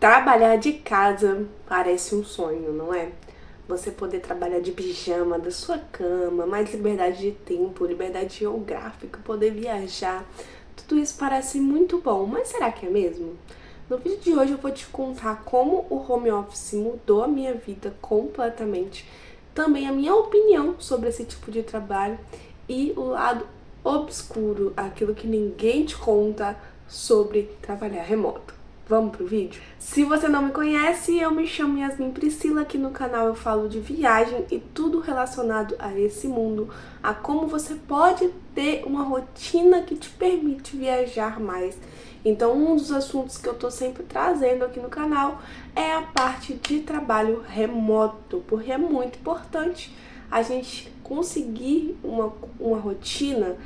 Trabalhar de casa parece um sonho, não é? Você poder trabalhar de pijama, da sua cama, mais liberdade de tempo, liberdade geográfica, poder viajar, tudo isso parece muito bom, mas será que é mesmo? No vídeo de hoje eu vou te contar como o home office mudou a minha vida completamente, também a minha opinião sobre esse tipo de trabalho e o lado obscuro, aquilo que ninguém te conta sobre trabalhar remoto. Vamos pro vídeo? Se você não me conhece, eu me chamo Yasmin Priscila. Aqui no canal eu falo de viagem e tudo relacionado a esse mundo, a como você pode ter uma rotina que te permite viajar mais. Então, um dos assuntos que eu tô sempre trazendo aqui no canal é a parte de trabalho remoto, porque é muito importante a gente conseguir uma rotina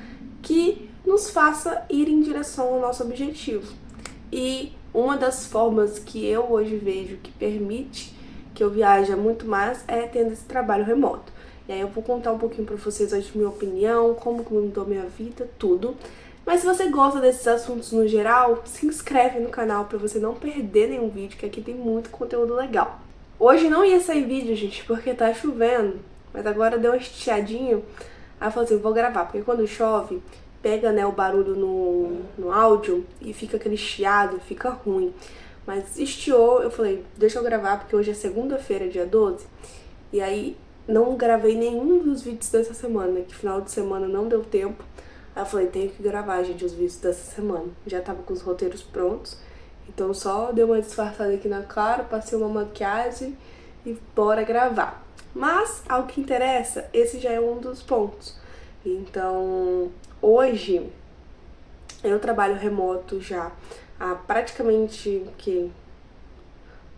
que nos faça ir em direção ao nosso objetivo. E uma das formas que eu hoje vejo que permite que eu viaje muito mais é tendo esse trabalho remoto. E aí eu vou contar um pouquinho pra vocês hoje minha opinião, como que mudou minha vida, tudo. Mas se você gosta desses assuntos no geral, se inscreve no canal pra você não perder nenhum vídeo, que aqui tem muito conteúdo legal. Hoje não ia sair vídeo, gente, porque tá chovendo, mas agora deu uma estiadinha. Aí eu falei assim, vou gravar, porque quando chove, pega, né, o barulho no áudio e fica aquele chiado, fica ruim. Mas estiou, eu falei, deixa eu gravar, porque hoje é segunda-feira, dia 12, e aí não gravei nenhum dos vídeos dessa semana, que final de semana não deu tempo. Aí eu falei, tenho que gravar, gente, os vídeos dessa semana. Já tava com os roteiros prontos, então só dei uma disfarçada aqui na cara, passei uma maquiagem e bora gravar. Mas, ao que interessa, esse já é um dos pontos. Então, hoje eu trabalho remoto já há praticamente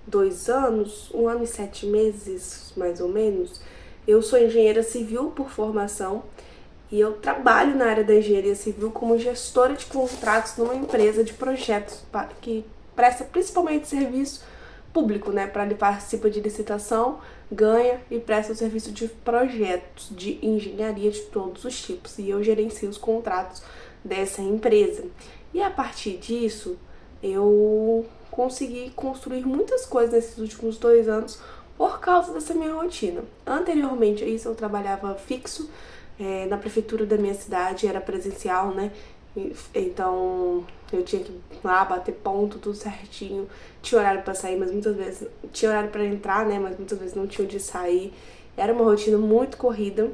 2 anos, 1 ano e 7 meses, mais ou menos. Eu sou engenheira civil por formação e eu trabalho na área da engenharia civil como gestora de contratos numa empresa de projetos que presta principalmente serviço público, né? Para ele participa de licitação, ganha e presta o serviço de projetos de engenharia de todos os tipos. E eu gerencio os contratos dessa empresa. E a partir disso, eu consegui construir muitas coisas nesses últimos 2 anos por causa dessa minha rotina. Anteriormente a isso, eu trabalhava fixo na prefeitura da minha cidade, era presencial, né? Então eu tinha que ir lá bater ponto, tudo certinho. Tinha horário pra sair, mas muitas vezes tinha horário pra entrar, né? Mas muitas vezes não tinha onde sair. Era uma rotina muito corrida.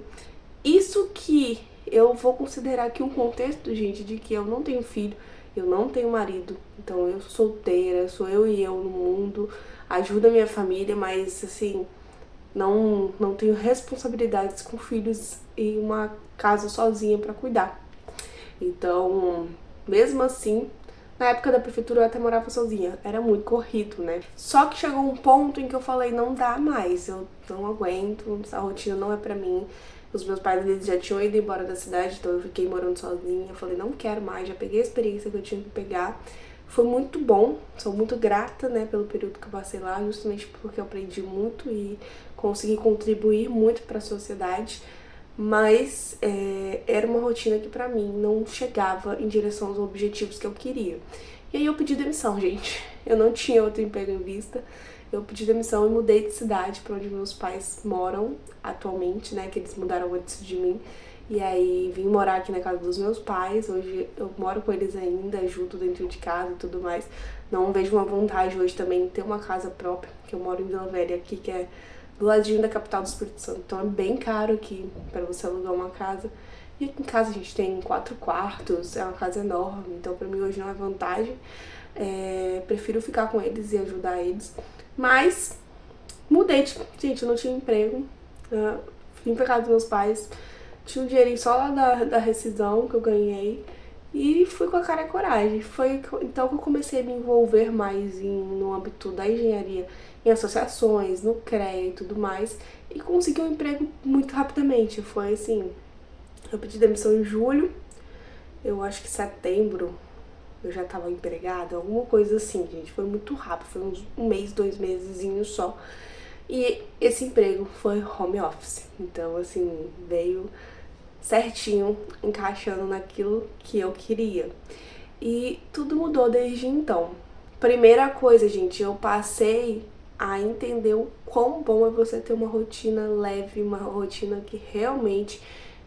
Isso que eu vou considerar aqui um contexto, gente, de que eu não tenho filho, eu não tenho marido, então eu sou solteira, sou eu e eu no mundo, ajudo a minha família, mas assim, não tenho responsabilidades com filhos e uma casa sozinha pra cuidar. Então, mesmo assim, na época da prefeitura eu até morava sozinha, era muito corrido, né? Só que chegou um ponto em que eu falei, não dá mais, eu não aguento, essa rotina não é pra mim. Os meus pais, eles já tinham ido embora da cidade, então eu fiquei morando sozinha. Eu falei, não quero mais, já peguei a experiência que eu tinha que pegar. Foi muito bom, sou muito grata, né, pelo período que eu passei lá, justamente porque eu aprendi muito e consegui contribuir muito para a sociedade. Mas era uma rotina que pra mim não chegava em direção aos objetivos que eu queria. E aí eu pedi demissão, gente. Eu não tinha outro emprego em vista. Eu pedi demissão e mudei de cidade para onde meus pais moram atualmente, né? Que eles mudaram antes de mim. E aí vim morar aqui na casa dos meus pais. Hoje eu moro com eles ainda, ajudo dentro de casa e tudo mais. Não vejo uma vontade hoje também em ter uma casa própria, que eu moro em Vila Velha aqui, que é do ladinho da capital do Espírito Santo. Então é bem caro aqui para você alugar uma casa. E aqui em casa a gente tem 4 quartos, é uma casa enorme, então pra mim hoje não é vantagem. Prefiro ficar com eles e ajudar eles. Mas mudei, gente, eu não tinha emprego. Vim pra casa dos meus pais, tinha um dinheirinho só lá da rescisão que eu ganhei. E fui com a cara e a coragem. Foi então que eu comecei a me envolver mais no âmbito da engenharia, em associações, no CREA e tudo mais. E consegui um emprego muito rapidamente. Foi assim, eu pedi demissão em julho, eu acho que setembro eu já tava empregada, alguma coisa assim, gente. Foi muito rápido, foi uns 1 mês, 2 mesezinhos só. E esse emprego foi home office. Então, assim, veio certinho, encaixando naquilo que eu queria. E tudo mudou desde então. Primeira coisa, gente, eu passei a entender o quão bom é você ter uma rotina leve, uma rotina que realmente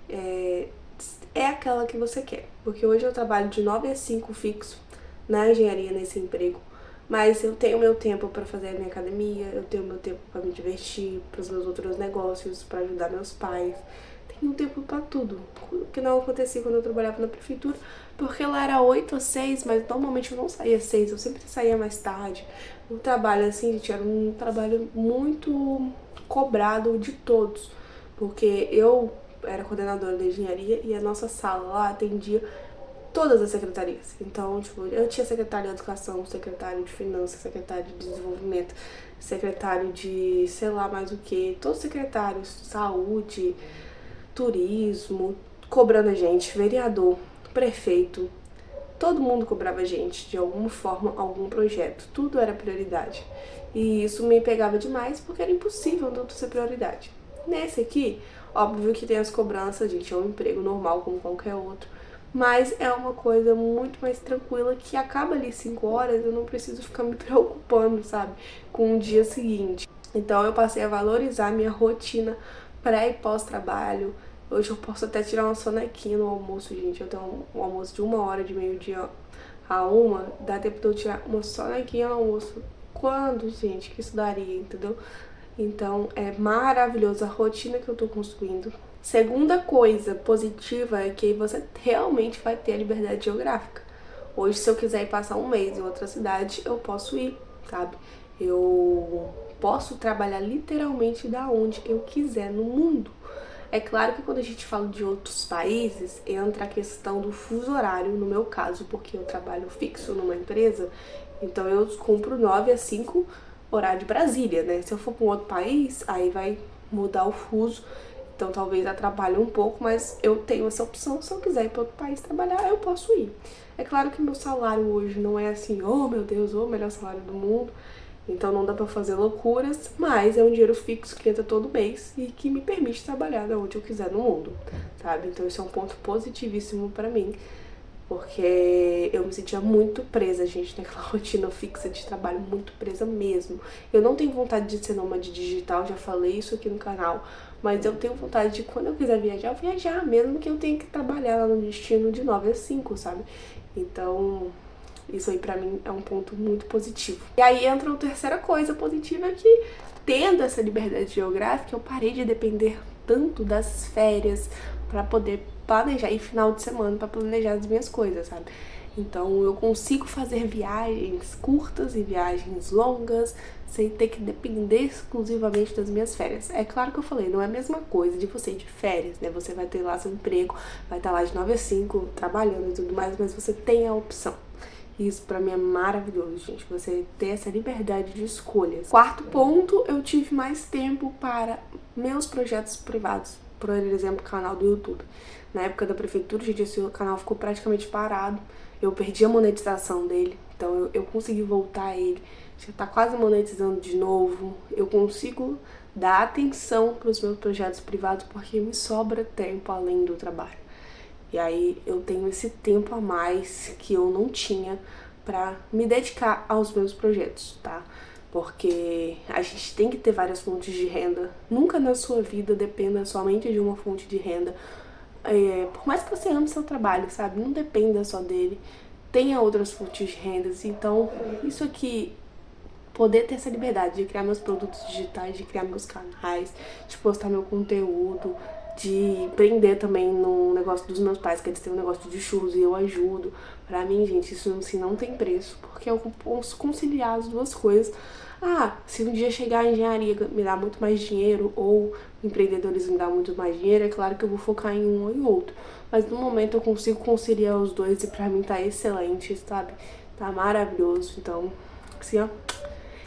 é aquela que você quer. Porque hoje eu trabalho de 9 a 5 fixo na engenharia, nesse emprego. Mas eu tenho meu tempo para fazer a minha academia, eu tenho meu tempo para me divertir, para os meus outros negócios, para ajudar meus pais. Tenho tempo para tudo, o que não acontecia quando eu trabalhava na prefeitura, porque lá era 8 às 6, mas normalmente eu não saía às 6, eu sempre saía mais tarde. O trabalho, assim, gente, era um trabalho muito cobrado de todos, porque eu era coordenadora da engenharia e a nossa sala lá atendia todas as secretarias. Então, tipo, eu tinha secretário de educação, secretário de finanças, secretário de desenvolvimento, secretário de sei lá mais o que, todos os secretários, saúde, turismo, cobrando a gente, vereador, prefeito, todo mundo cobrava a gente de alguma forma, algum projeto, tudo era prioridade. E isso me pegava demais porque era impossível não ser prioridade. Nesse aqui, óbvio que tem as cobranças, gente, é um emprego normal como qualquer outro, mas é uma coisa muito mais tranquila que acaba ali 5 horas, eu não preciso ficar me preocupando, sabe, com o dia seguinte. Então eu passei a valorizar minha rotina pré e pós-trabalho. Hoje eu posso até tirar uma sonequinha no almoço, gente. Eu tenho um almoço de 1 hora, de meio-dia a 1, dá tempo de eu tirar uma sonequinha no almoço. Quando, gente, que isso daria, entendeu? Então é maravilhoso a rotina que eu tô construindo. Segunda coisa positiva é que você realmente vai ter a liberdade geográfica. Hoje, se eu quiser ir passar um mês em outra cidade, eu posso ir, sabe? Eu posso trabalhar literalmente da onde eu quiser no mundo. É claro que quando a gente fala de outros países, entra a questão do fuso horário, no meu caso, porque eu trabalho fixo numa empresa, então eu cumpro 9 a 5 horário de Brasília, né? Se eu for para um outro país, aí vai mudar o fuso, então talvez atrapalhe um pouco, mas eu tenho essa opção, se eu quiser ir para outro país trabalhar, eu posso ir. É claro que meu salário hoje não é assim, oh meu Deus, o melhor salário do mundo, então não dá pra fazer loucuras, mas é um dinheiro fixo que entra todo mês e que me permite trabalhar de onde eu quiser no mundo, sabe? Então isso é um ponto positivíssimo pra mim, porque eu me sentia muito presa, gente, naquela rotina fixa de trabalho, muito presa mesmo. Eu não tenho vontade de ser nômade digital, já falei isso aqui no canal, mas eu tenho vontade de, quando eu quiser viajar, eu viajar, mesmo que eu tenha que trabalhar lá no destino de 9 a 5, sabe? Então, isso aí pra mim é um ponto muito positivo. E aí entra a terceira coisa positiva, que tendo essa liberdade geográfica, eu parei de depender tanto das férias pra poder planejar, e final de semana pra planejar as minhas coisas, sabe? Então eu consigo fazer viagens curtas e viagens longas sem ter que depender exclusivamente das minhas férias. É claro que eu falei, não é a mesma coisa de você ir de férias, né? Você vai ter lá seu emprego, vai estar lá de 9 a 5 trabalhando e tudo mais, mas você tem a opção. Isso pra mim é maravilhoso, gente, você ter essa liberdade de escolhas. Quarto ponto, eu tive mais tempo para meus projetos privados, por exemplo, o canal do YouTube. Na época da prefeitura, gente, esse canal ficou praticamente parado, eu perdi a monetização dele, então eu consegui voltar a ele, já tá quase monetizando de novo, eu consigo dar atenção para os meus projetos privados porque me sobra tempo além do trabalho. E aí eu tenho esse tempo a mais que eu não tinha pra me dedicar aos meus projetos, tá? Porque a gente tem que ter várias fontes de renda. Nunca na sua vida dependa somente de uma fonte de renda. Por mais que você ame seu trabalho, sabe? Não dependa só dele. Tenha outras fontes de rendas. Então, isso aqui, poder ter essa liberdade de criar meus produtos digitais, de criar meus canais, de postar meu conteúdo, de empreender também no negócio dos meus pais, que eles têm um negócio de churros e eu ajudo. Pra mim, gente, isso assim, não tem preço, porque eu posso conciliar as duas coisas. Ah, se um dia chegar a engenharia me dar muito mais dinheiro, ou o empreendedorismo me dar muito mais dinheiro, é claro que eu vou focar em um ou em outro. Mas no momento eu consigo conciliar os dois e pra mim tá excelente, sabe? Tá maravilhoso, então, assim, ó.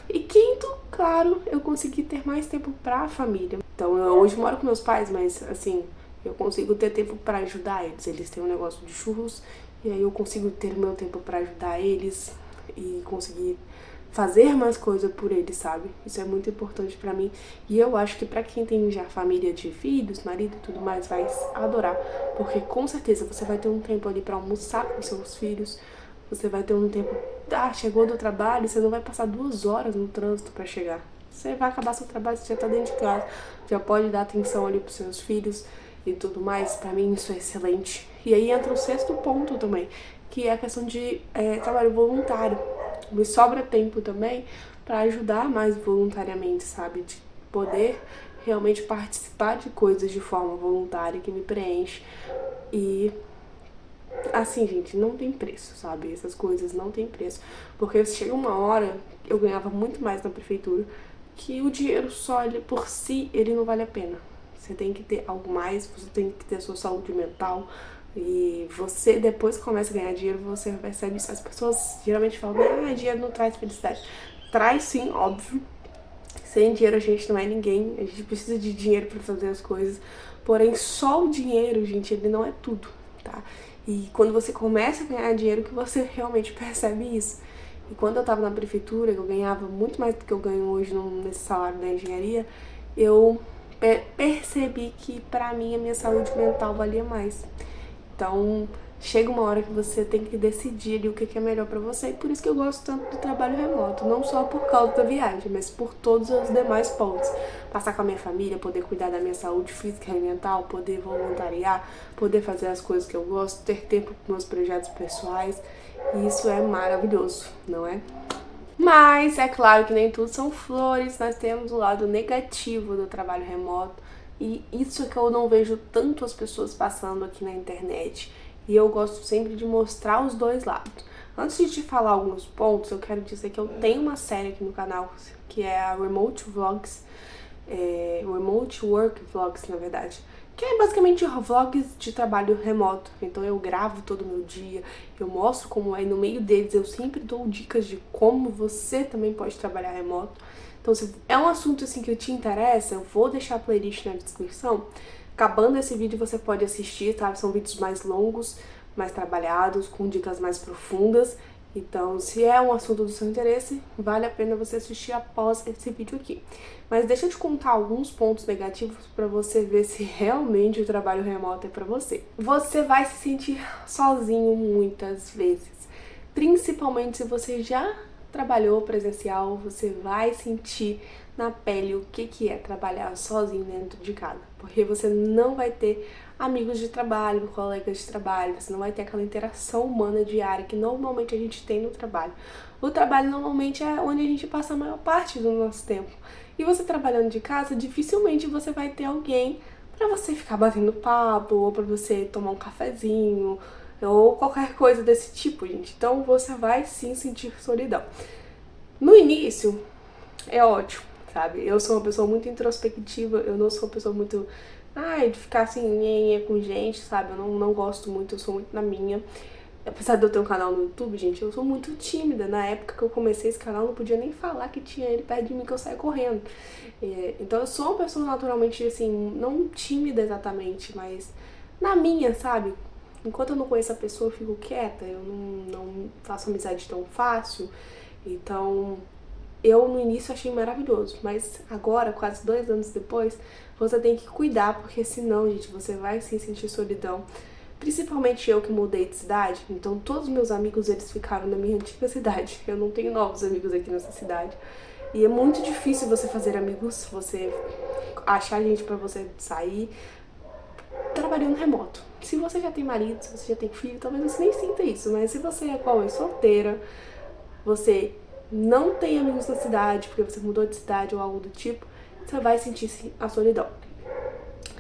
E quinto, claro, eu consegui ter mais tempo pra família. Então, eu hoje moro com meus pais, mas, assim, eu consigo ter tempo pra ajudar eles. Eles têm um negócio de churros, e aí eu consigo ter meu tempo pra ajudar eles e conseguir fazer mais coisa por eles, sabe? Isso é muito importante pra mim. E eu acho que pra quem tem já família de filhos, marido e tudo mais, vai adorar. Porque com certeza você vai ter um tempo ali pra almoçar com seus filhos, você vai ter um tempo chegou do trabalho, você não vai passar 2 horas no trânsito pra chegar. Você vai acabar seu trabalho, você já tá dentro de casa, já pode dar atenção ali pros seus filhos e tudo mais. Pra mim isso é excelente. E aí entra o 6º ponto também, que é a questão de trabalho voluntário. Me sobra tempo também pra ajudar mais voluntariamente, sabe? De poder realmente participar de coisas de forma voluntária que me preenche. E assim, gente, não tem preço, sabe? Essas coisas não tem preço. Porque chega uma hora, eu ganhava muito mais na prefeitura, que o dinheiro só, ele, por si, ele não vale a pena. Você tem que ter algo mais, você tem que ter sua saúde mental. E você, depois que começa a ganhar dinheiro, você percebe isso. As pessoas geralmente falam, dinheiro não traz felicidade. Traz sim, óbvio. Sem dinheiro a gente não é ninguém. A gente precisa de dinheiro pra fazer as coisas. Porém, só o dinheiro, gente, ele não é tudo, tá? E quando você começa a ganhar dinheiro que você realmente percebe isso. E quando eu tava na prefeitura, eu ganhava muito mais do que eu ganho hoje nesse salário da engenharia, eu percebi que pra mim a minha saúde mental valia mais. Então, chega uma hora que você tem que decidir ali o que é melhor pra você. E por isso que eu gosto tanto do trabalho remoto. Não só por causa da viagem, mas por todos os demais pontos. Passar com a minha família, poder cuidar da minha saúde física e mental, poder voluntariar, poder fazer as coisas que eu gosto, ter tempo para meus projetos pessoais. E isso é maravilhoso, não é? Mas é claro que nem tudo são flores. Nós temos o lado negativo do trabalho remoto. E isso é que eu não vejo tanto as pessoas passando aqui na internet. E eu gosto sempre de mostrar os dois lados. Antes de te falar alguns pontos, eu quero dizer que eu tenho uma série aqui no canal, que é a Remote Vlogs, Remote Work Vlogs, na verdade, que é basicamente vlogs de trabalho remoto. Então eu gravo todo o meu dia, eu mostro como é, e no meio deles eu sempre dou dicas de como você também pode trabalhar remoto. Então se é um assunto assim que te interessa, eu vou deixar a playlist na descrição. Acabando esse vídeo você pode assistir, tá? São vídeos mais longos, mais trabalhados, com dicas mais profundas. Então, se é um assunto do seu interesse, vale a pena você assistir após esse vídeo aqui. Mas deixa eu te contar alguns pontos negativos para você ver se realmente o trabalho remoto é para você. Você vai se sentir sozinho muitas vezes, principalmente se você já trabalhou presencial, você vai sentir na pele o que é trabalhar sozinho dentro de casa, porque você não vai ter amigos de trabalho, colegas de trabalho, você não vai ter aquela interação humana diária que normalmente a gente tem no trabalho. O trabalho normalmente é onde a gente passa a maior parte do nosso tempo. E você trabalhando de casa, dificilmente você vai ter alguém para você ficar batendo papo, ou para você tomar um cafezinho, ou qualquer coisa desse tipo, gente. Então você vai sim sentir solidão. No início, é ótimo, sabe? Eu sou uma pessoa muito introspectiva, eu não sou uma pessoa muito de ficar assim, com gente, sabe? Eu não gosto muito, eu sou muito na minha. Apesar de eu ter um canal no YouTube, gente, eu sou muito tímida. Na época que eu comecei esse canal, eu não podia nem falar que tinha ele perto de mim, que eu saia correndo. Então eu sou uma pessoa naturalmente, assim, não tímida exatamente, mas na minha, sabe? Enquanto eu não conheço a pessoa, eu fico quieta, eu não faço amizade tão fácil. Então, eu no início achei maravilhoso, mas agora, quase 2 anos depois, você tem que cuidar, porque senão, gente, você vai se sentir solidão. Principalmente eu que mudei de cidade, então todos os meus amigos, eles ficaram na minha antiga cidade. Eu não tenho novos amigos aqui nessa cidade. E é muito difícil você fazer amigos, você achar gente pra você sair trabalhando remoto. Se você já tem marido, se você já tem filho, talvez você nem sinta isso, mas se você é igual eu, solteira, você não tem amigos na cidade, porque você mudou de cidade ou algo do tipo, você vai sentir a solidão.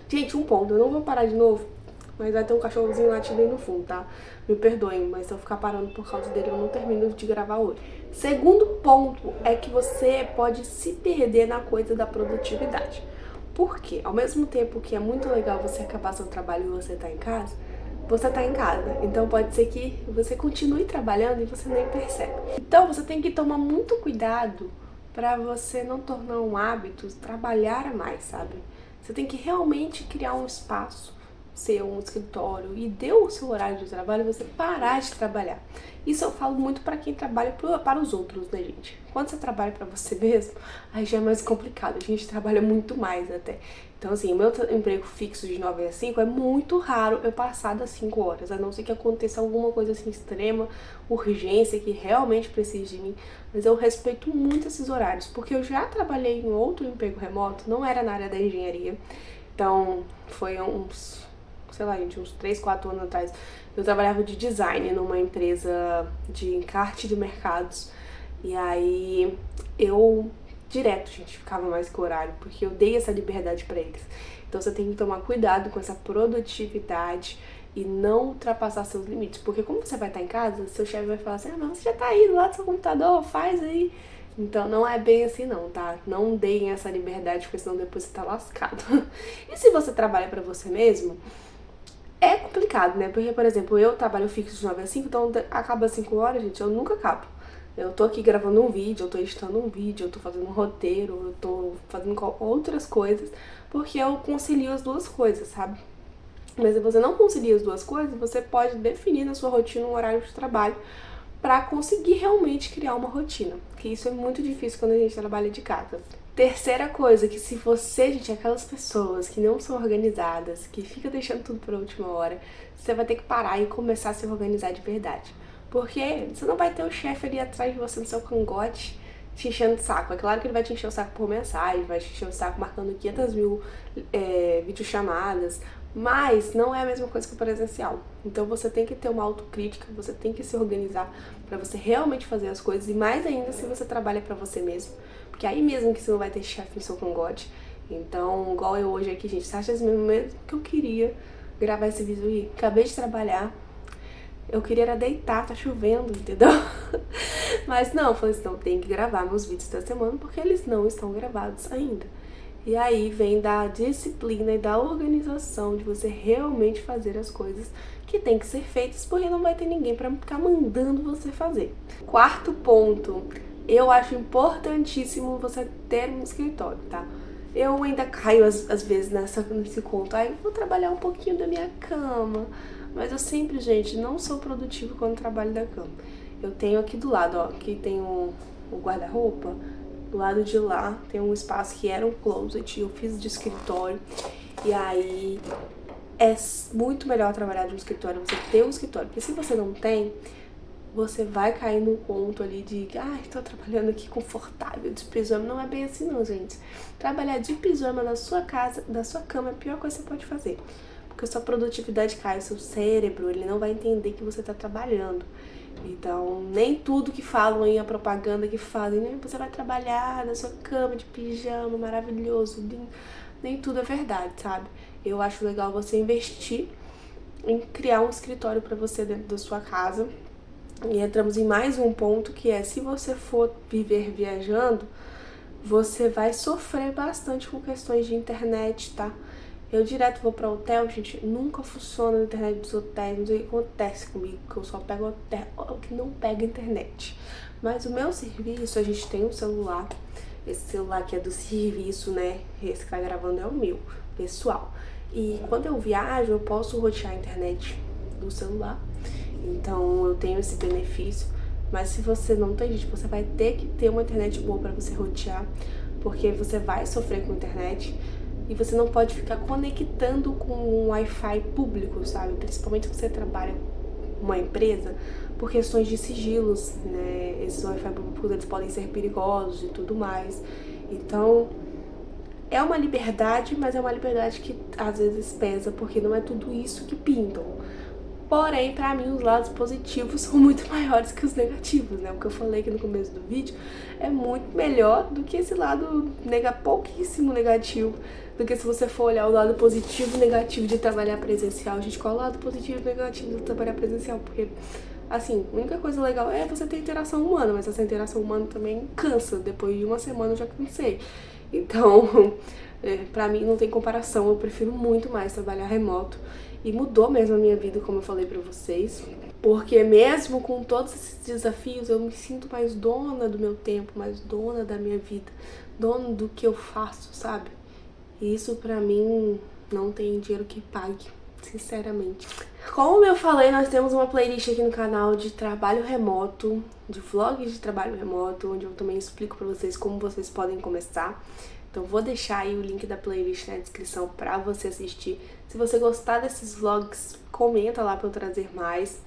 Gente, um ponto, eu não vou parar de novo, mas vai ter um cachorrozinho latindo aí no fundo, tá? Me perdoem, mas se eu ficar parando por causa dele, eu não termino de gravar hoje. Segundo ponto é que você pode se perder na coisa da produtividade. Por quê? Ao mesmo tempo que é muito legal você acabar seu trabalho e você tá em casa, você tá em casa. Então pode ser que você continue trabalhando e você nem percebe. Então você tem que tomar muito cuidado pra você não tornar um hábito trabalhar mais, sabe? Você tem que realmente criar um espaço ser um escritório e deu o seu horário de trabalho, você parar de trabalhar. Isso eu falo muito para quem trabalha para os outros, né, gente? Quando você trabalha para você mesmo, aí já é mais complicado. A gente trabalha muito mais até. Então, assim, o meu emprego fixo de 9 a 5 é muito raro eu passar das 5 horas, a não ser que aconteça alguma coisa assim extrema, urgência, que realmente precise de mim. Mas eu respeito muito esses horários, porque eu já trabalhei em outro emprego remoto, não era na área da engenharia. Então, foi uns, sei lá, gente, uns 3, 4 anos atrás. Eu trabalhava de design numa empresa de encarte de mercados. E aí, eu direto, gente, ficava mais que o horário, porque eu dei essa liberdade pra eles. Então você tem que tomar cuidado com essa produtividade e não ultrapassar seus limites, porque como você vai estar em casa, seu chefe vai falar assim, ah, não, você já tá aí do lado do seu computador, faz aí. Então não é bem assim não, tá? Não deem essa liberdade, porque senão depois você tá lascado. E se você trabalha pra você mesmo, é complicado, né? Porque, por exemplo, eu trabalho fixo de 9 a 5, então acaba 5 horas, gente, eu nunca acabo. Eu tô aqui gravando um vídeo, eu tô editando um vídeo, eu tô fazendo um roteiro, eu tô fazendo outras coisas, porque eu concilio as duas coisas, sabe? Mas se você não concilia as duas coisas, você pode definir na sua rotina um horário de trabalho pra conseguir realmente criar uma rotina, que isso é muito difícil quando a gente trabalha de casa. Terceira coisa, que se você, gente, é aquelas pessoas que não são organizadas, que fica deixando tudo pra última hora, você vai ter que parar e começar a se organizar de verdade. Porque você não vai ter o chefe ali atrás de você no seu cangote te enchendo o saco. É claro que ele vai te encher o saco por mensagem, vai te encher o saco marcando 500 mil videochamadas, mas não é a mesma coisa que o presencial. Então você tem que ter uma autocrítica, você tem que se organizar pra você realmente fazer as coisas, e mais ainda se você trabalha pra você mesmo, porque aí mesmo que você não vai ter chefe no seu cangote. Então, igual eu hoje aqui, gente, você acha mesmo que eu queria gravar esse vídeo aí? Acabei de trabalhar, eu queria era deitar, tá chovendo, entendeu? Mas não, eu falei assim, não, tem que gravar meus vídeos da semana porque eles não estão gravados ainda. E aí vem da disciplina e da organização de você realmente fazer as coisas que tem que ser feitas, porque não vai ter ninguém pra ficar mandando você fazer. Quarto ponto, eu acho importantíssimo você ter um escritório, tá? Eu ainda caio às vezes nesse conto, aí eu vou trabalhar um pouquinho da minha cama, mas eu sempre, gente, não sou produtiva quando trabalho da cama. Eu tenho aqui do lado, ó, aqui tem o guarda-roupa, do lado de lá tem um espaço que era um closet, eu fiz de escritório, e aí é muito melhor trabalhar de um escritório, você ter um escritório, porque se você não tem, você vai cair no ponto ali de, ai, tô trabalhando aqui confortável, de pijama. Não é bem assim não, gente. Trabalhar de pijama na sua casa, da sua cama, é a pior coisa que você pode fazer. Porque a sua produtividade cai, o seu cérebro, ele não vai entender que você tá trabalhando. Então, nem tudo que falam aí, a propaganda que fazem, né? Você vai trabalhar na sua cama de pijama, maravilhoso, lindo. Nem tudo é verdade, sabe? Eu acho legal você investir em criar um escritório pra você dentro da sua casa. E entramos em mais um ponto, que é, se você for viver viajando, você vai sofrer bastante com questões de internet, tá? Eu direto vou pra hotel, gente, nunca funciona a internet dos hotéis, não sei o que acontece comigo, que eu só pego hotel que não pega internet. Mas o meu serviço, a gente tem um celular, esse celular que é do serviço, né, esse que tá gravando é o meu, pessoal. E quando eu viajo, eu posso rotear a internet do celular, então eu tenho esse benefício. Mas se você não tem, gente, você vai ter que ter uma internet boa pra você rotear, porque você vai sofrer com a internet. E você não pode ficar conectando com um Wi-Fi público, sabe? Principalmente se você trabalha com uma empresa, por questões de sigilos, né? Esses Wi-Fi públicos, eles podem ser perigosos e tudo mais. Então, é uma liberdade, mas é uma liberdade que às vezes pesa, porque não é tudo isso que pintam. Porém, pra mim, os lados positivos são muito maiores que os negativos, né? O que eu falei aqui no começo do vídeo é muito melhor do que esse lado pouquíssimo negativo, do que se você for olhar o lado positivo e negativo de trabalhar presencial. Gente, qual é o lado positivo e negativo de trabalhar presencial? Porque, assim, a única coisa legal é você ter interação humana, mas essa interação humana também cansa. Depois de uma semana eu já cansei. Então, pra mim não tem comparação, eu prefiro muito mais trabalhar remoto. E mudou mesmo a minha vida, como eu falei pra vocês. Porque mesmo com todos esses desafios, eu me sinto mais dona do meu tempo, mais dona da minha vida, dona do que eu faço, sabe? E isso pra mim não tem dinheiro que pague. sinceramente. Como eu falei, nós temos uma playlist aqui no canal de trabalho remoto, de vlogs de trabalho remoto, onde eu também explico pra vocês como vocês podem começar. Então vou deixar aí o link da playlist na descrição pra você assistir. Se você gostar desses vlogs, comenta lá pra eu trazer mais.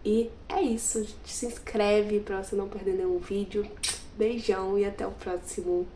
E é isso, gente. Se inscreve pra você não perder nenhum vídeo. Beijão e até o próximo.